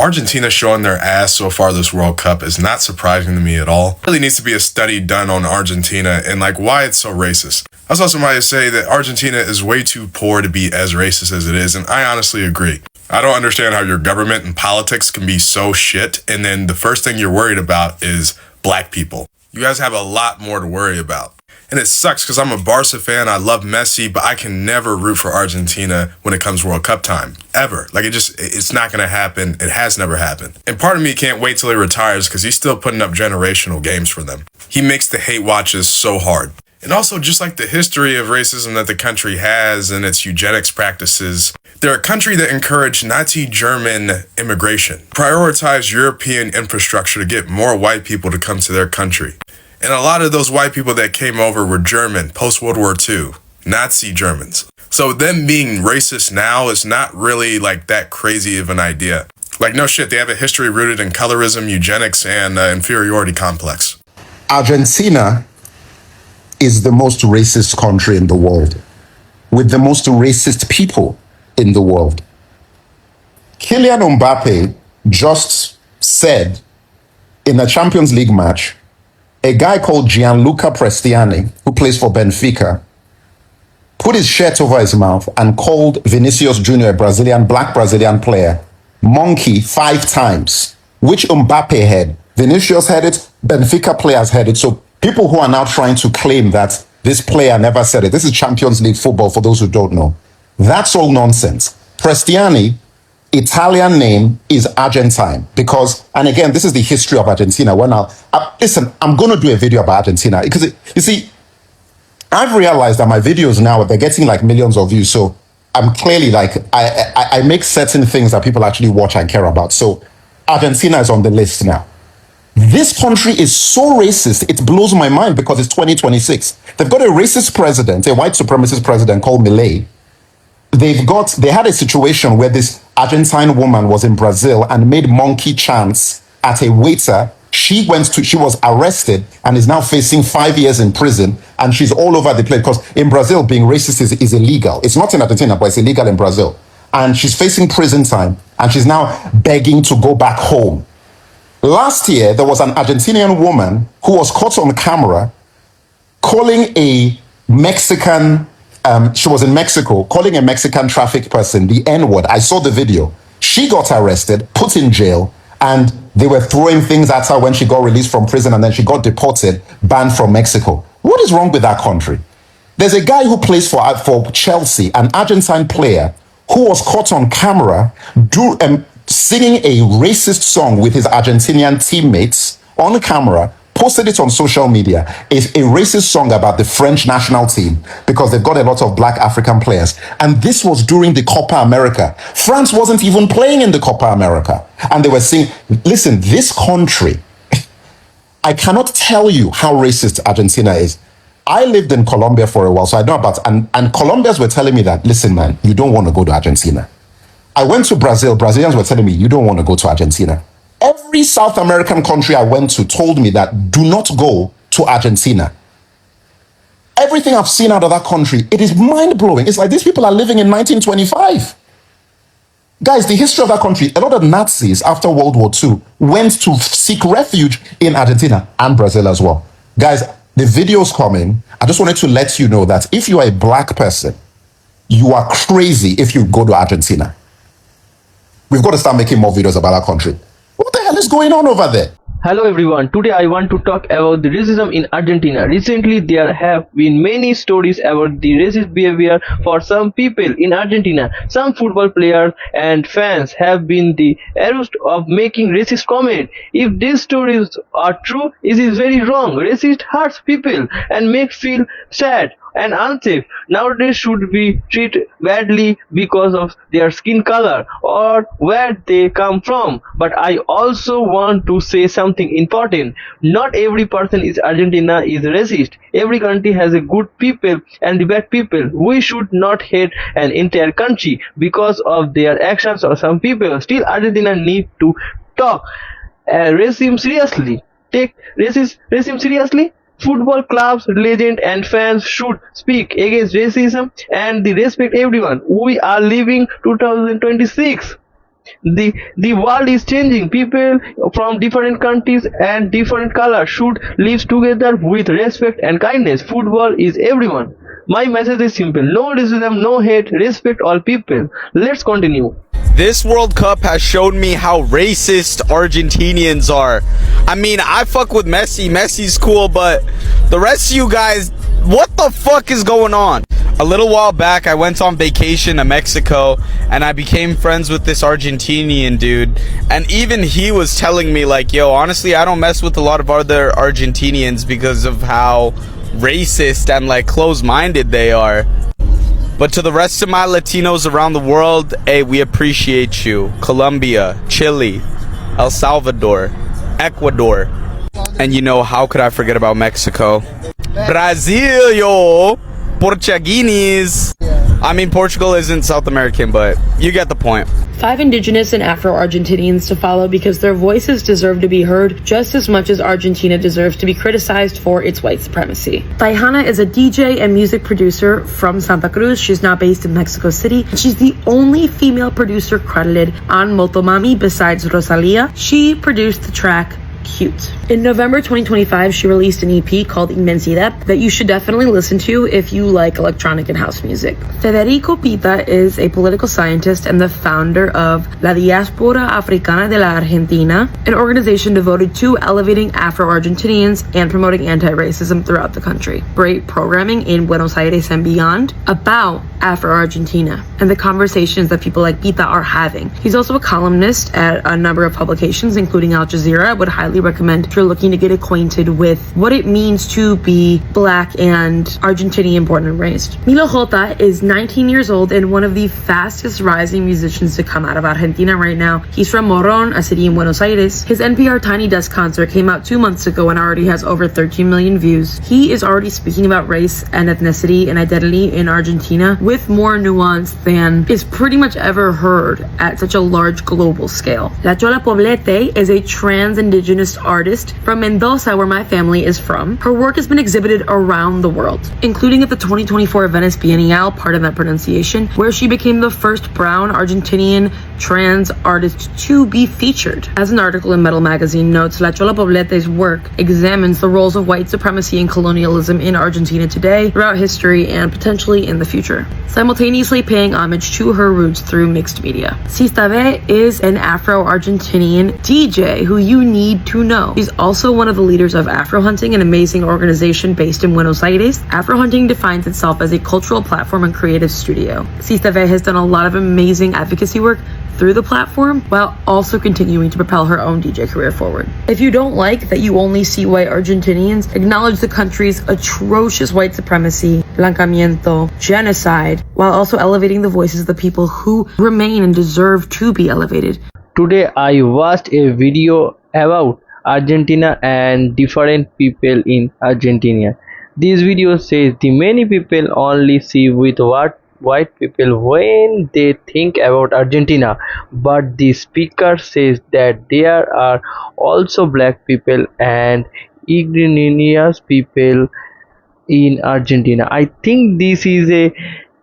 Argentina showing their ass so far this World Cup is not surprising to me at all. There really needs to be a study done on Argentina and like why it's so racist. I saw somebody say that Argentina is way too poor to be as racist as it is, and I honestly agree. I don't understand how your government and politics can be so shit, and then the first thing you're worried about is black people. You guys have a lot more to worry about. And it sucks because I'm a Barca fan. I love Messi, but I can never root for Argentina when it comes World Cup time. Ever. Like it's not going to happen. It has never happened. And part of me can't wait till he retires because he's still putting up generational games for them. He makes the hate watches so hard. And also just like the history of racism that the country has and its eugenics practices, they're a country that encouraged Nazi German immigration, prioritized European infrastructure to get more white people to come to their country. And a lot of those white people that came over were German, post-World War II, Nazi Germans. So them being racist now is not really like that crazy of an idea. Like no shit, they have a history rooted in colorism, eugenics, and inferiority complex. Argentina is the most racist country in the world, with the most racist people in the world. Kylian Mbappe just said in a Champions League match, a guy called Gianluca Prestiani, who plays for Benfica, put his shirt over his mouth and called Vinicius Jr., a black Brazilian player, monkey 5 times, which Mbappe had. Vinicius had it, Benfica players had it. So people who are now trying to claim that this player never said it, this is Champions League football for those who don't know. That's all nonsense. Prestiani, Italian name, is Argentine because, and again, this is the history of Argentina. Listen, I'm going to do a video about Argentina because you see, I've realized that my videos now, they're getting like millions of views. So I'm clearly like, I make certain things that people actually watch and care about. So Argentina is on the list now. This country is so racist, it blows my mind because it's 2026. They've got a racist president, a white supremacist president called Milei. They had a situation where this Argentine woman was in Brazil and made monkey chants at a waiter. She was arrested and is now facing 5 years in prison, and she's all over the place because in Brazil being racist is illegal. It's not in Argentina, but it's illegal in Brazil. And she's facing prison time, and she's now begging to go back home. Last year, there was an Argentinian woman who was caught on camera calling a Mexican, she was in Mexico, calling a Mexican traffic person the N-word. I saw the video. She got arrested, put in jail, and they were throwing things at her when she got released from prison, and then she got deported, banned from Mexico. What is wrong with that country? There's a guy who plays for Chelsea, an Argentine player, who was caught on camera singing a racist song with his Argentinian teammates on camera, posted it on social media. It's a racist song about the French national team because they've got a lot of black African players. And this was during the Copa America. France wasn't even playing in the Copa America. And they were singing, listen, this country, I cannot tell you how racist Argentina is. I lived in Colombia for a while, so I know about, and Colombians were telling me that, listen, man, you don't want to go to Argentina. I went to Brazil. Brazilians were telling me, you don't want to go to Argentina. Every South American country I went to told me that do not go to Argentina. Everything I've seen out of that country, it is mind-blowing. It's like these people are living in 1925. Guys, the history of that country, a lot of Nazis after World War II went to seek refuge in Argentina and Brazil as well. Guys, the video's coming. I just wanted to let you know that if you are a black person, you are crazy if you go to Argentina. We've got to start making more videos about our country. What the hell is going on over there? Hello everyone, today I want to talk about the racism in Argentina. Recently there have been many stories about the racist behavior for some people in Argentina. Some football players and fans have been the accused of making racist comments. If these stories are true, it is very wrong. Racist hurts people and makes feel sad and unsafe. Nowadays should be treated badly because of their skin color or where they come from. But I also want to say something important. Not every person in Argentina is racist. Every country has a good people and the bad people. We should not hate an entire country because of their actions or some people. Still, Argentina need to talk racism seriously. Take racism seriously. Football clubs, legends and fans should speak against racism and respect everyone. We are living 2026. The world is changing. People from different countries and different colors should live together with respect and kindness. Football is everyone. My message is simple: no racism, no hate, respect all people. Let's continue. This World Cup has shown me how racist Argentinians are. I mean, I fuck with Messi. Messi's cool, but the rest of you guys, what the fuck is going on? A little while back, I went on vacation to Mexico and I became friends with this Argentinian dude. And even he was telling me, like, yo, honestly, I don't mess with a lot of other Argentinians because of how racist and, like, close-minded they are. But to the rest of my Latinos around the world, hey, we appreciate you. Colombia, Chile, El Salvador, Ecuador. And you know, how could I forget about Mexico? Brazil, yo! Portuguese. I mean, Portugal isn't South American, but you get the point. 5 indigenous and Afro-Argentinians to follow because their voices deserve to be heard just as much as Argentina deserves to be criticized for its white supremacy. Taihana is a DJ and music producer from Santa Cruz. She's now based in Mexico City. She's the only female producer credited on Motomami besides Rosalia. She produced the track Cute. In November 2025, she released an EP called Inmensidad that you should definitely listen to if you like electronic and house music. Federico Pita is a political scientist and the founder of La Diáspora Africana de la Argentina, an organization devoted to elevating Afro-Argentinians and promoting anti-racism throughout the country. Great programming in Buenos Aires and beyond about Afro-Argentina and the conversations that people like Pita are having. He's also a columnist at a number of publications, including Al Jazeera. I would highly recommend if you're looking to get acquainted with what it means to be Black and Argentinian born and raised. Milo Jota is 19 years old and one of the fastest rising musicians to come out of Argentina right now. He's from Morón, a city in Buenos Aires. His NPR Tiny Desk concert came out 2 months ago and already has over 13 million views. He is already speaking about race and ethnicity and identity in Argentina with more nuance than is pretty much ever heard at such a large global scale. La Chola Poblete is a trans indigenous artist from Mendoza, where my family is from. Her work has been exhibited around the world, including at the 2024 Venice Biennial, pardon that pronunciation, where she became the first brown Argentinian trans artist to be featured. As an article in Metal Magazine notes, La Chola Poblete's work examines the roles of white supremacy and colonialism in Argentina today, throughout history, and potentially in the future, simultaneously paying homage to her roots through mixed media. Sistave is an Afro-Argentinian DJ who you need to know. She's also one of the leaders of Afro Hunting, an amazing organization based in Buenos Aires. Afro Hunting defines itself as a cultural platform and creative studio. Sistave has done a lot of amazing advocacy work through the platform while also continuing to propel her own DJ career forward. If you don't like that you only see white Argentinians, acknowledge the country's atrocious white supremacy, blancamiento, genocide, while also elevating the voices of the people who remain and deserve to be elevated. Today I watched a video about Argentina and different people in Argentina. This video says the many people only see with what white people when they think about Argentina, but the speaker says that there are also black people and ignorant people in Argentina. I think this is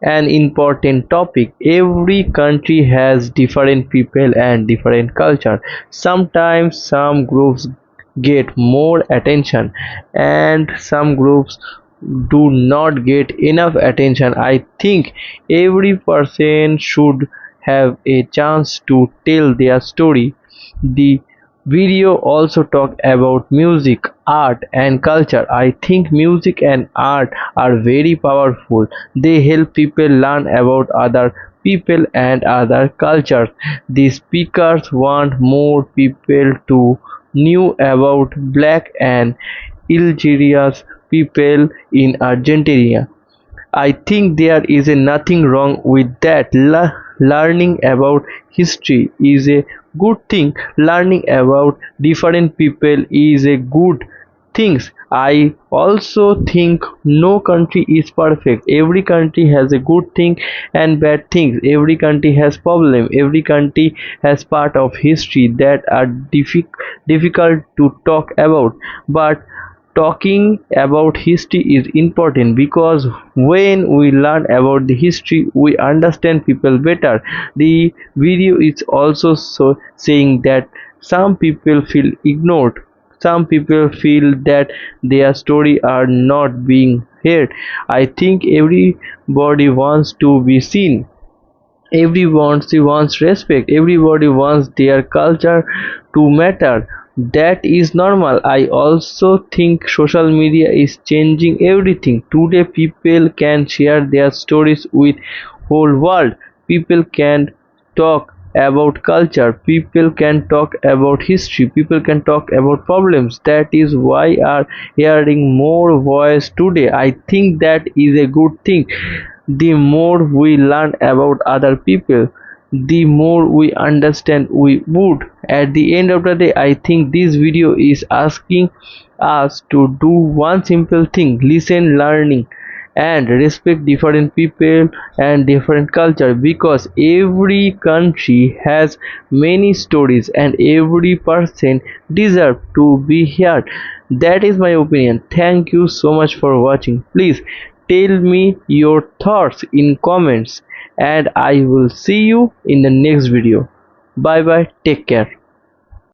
an important topic. Every country has different people and different culture. Sometimes some groups get more attention and some groups do not get enough attention. I think every person should have a chance to tell their story. The video also talked about music, art and culture. I think music and art are very powerful. They help people learn about other people and other cultures. The speakers want more people to know about black and indigenous people in Argentina. I think there is nothing wrong with that. Learning about history is a good thing. Learning about different people is a good thing. I also think no country is perfect. Every country has a good thing and bad things. Every country has problem. Every country has part of history that are difficult to talk about. But talking about history is important because when we learn about the history we understand people better. The video is also saying that some people feel ignored, some people feel that their story are not being heard. I think everybody wants to be seen, everyone wants respect, everybody wants their culture to matter. That is normal. I also think social media is changing everything. Today people can share their stories with whole world. People can talk about culture, people can talk about history, people can talk about problems. That is why are hearing more voice today. I think that is a good thing. The more we learn about other people, the more we understand we would. At the end of the day, I think this video is asking us to do one simple thing: listen, learning, and respect different people and different culture, because every country has many stories and every person deserves to be heard. That is my opinion. Thank you so much for watching. Please tell me your thoughts in comments and I will see you in the next video. Bye bye, take care.